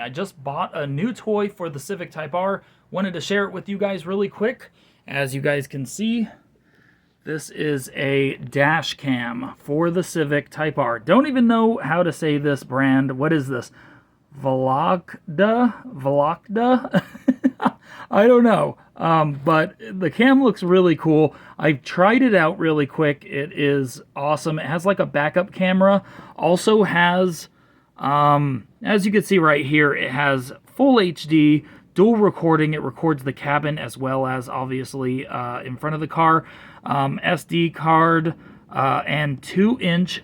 I just bought a new toy for the Civic Type R. Wanted to share it with you guys really quick. As you guys can see, this is a dash cam for the Civic Type R. Don't even know how to say this brand. What is this? Velocda? I don't know. But the cam looks really cool. I've tried it out really quick. It is awesome. It has like a backup camera. Also has, as you can see right here, it has full HD, dual recording. It records the cabin as well as obviously in front of the car. SD card and 2-inch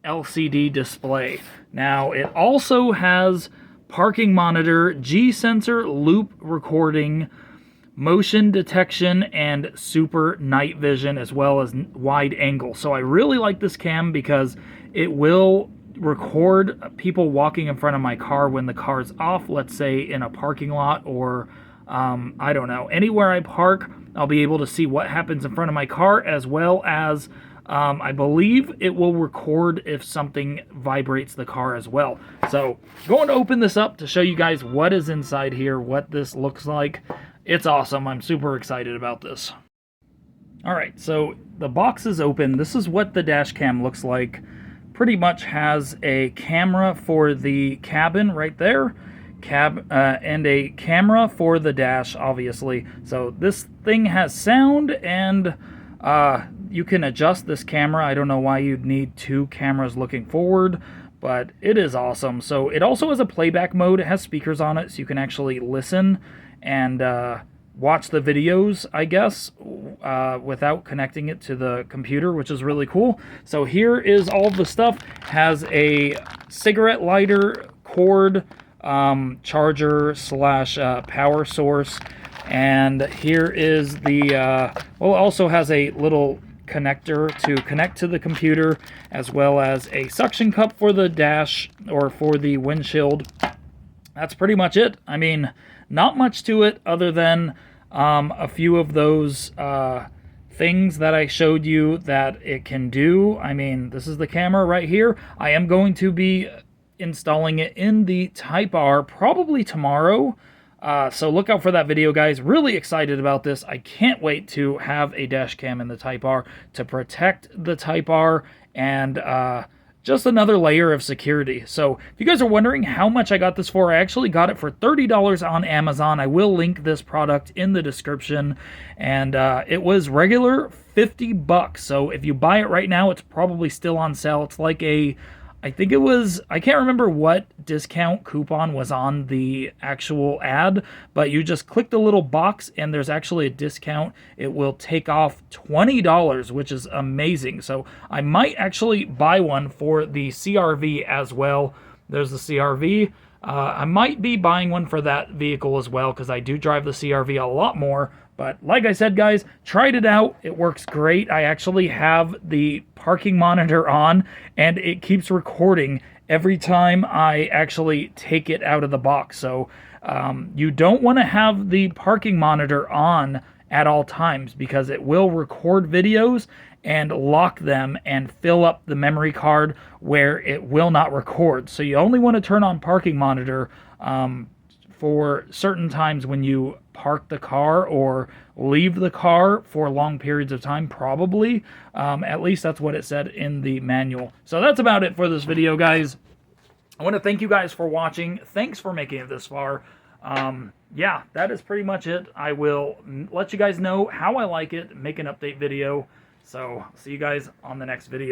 LCD display. Now, it also has parking monitor, G-sensor, loop recording, motion detection, and super night vision, as well as wide angle. So I really like this cam because it will record people walking in front of my car when the car's off, let's say in a parking lot or I don't know, anywhere I park. I'll be able to see what happens in front of my car, as well as I believe it will record if something vibrates the car as well. So going to open this up to show you guys what is inside here, what this looks like. It's awesome. I'm super excited about this. All right, so the box is open. This is what the dash cam looks like. Pretty much has a camera for the cabin right there, and a camera for the dash, obviously. So this thing has sound, and you can adjust this camera. I don't know why you'd need two cameras looking forward, but it is awesome. So it also has a playback mode. It has speakers on it, so you can actually listen and watch the videos, I guess, without connecting it to the computer, which is really cool. So here is all the stuff. Has a cigarette lighter, cord, charger slash power source, and here is the well, it also has a little connector to connect to the computer, as well as a suction cup for the dash or for the windshield. That's pretty much it. I mean, not much to it other than a few of those things that I showed you that it can do. I mean, this is the camera right here. I am going to be installing it in the Type R probably tomorrow. So look out for that video, guys. Really excited about this. I can't wait to have a dash cam in the Type R to protect the Type R and just another layer of security. So if you guys are wondering how much I got this for, I actually got it for $30 on Amazon. I will link this product in the description, and it was regular $50. So if you buy it right now, it's probably still on sale. It's like a, I think it was, I can't remember what discount coupon was on the actual ad, but you just click the little box and there's actually a discount. It will take off $20, which is amazing. So I might actually buy one for the CRV as well. There's the CRV. I might be buying one for that vehicle as well, because I do drive the CRV a lot more. But like I said, guys, tried it out. It works great. I actually have the parking monitor on, and it keeps recording every time I actually take it out of the box. So you don't want to have the parking monitor on at all times, because it will record videos and lock them and fill up the memory card where it will not record. So you only want to turn on parking monitor for certain times when you park the car or leave the car for long periods of time, probably. At least that's what it said in the manual. So that's about it for this video, guys. I want to thank you guys for watching. Thanks for making it this far. Yeah, that is pretty much it. I will let you guys know how I like it, make an update video. So see you guys on the next video.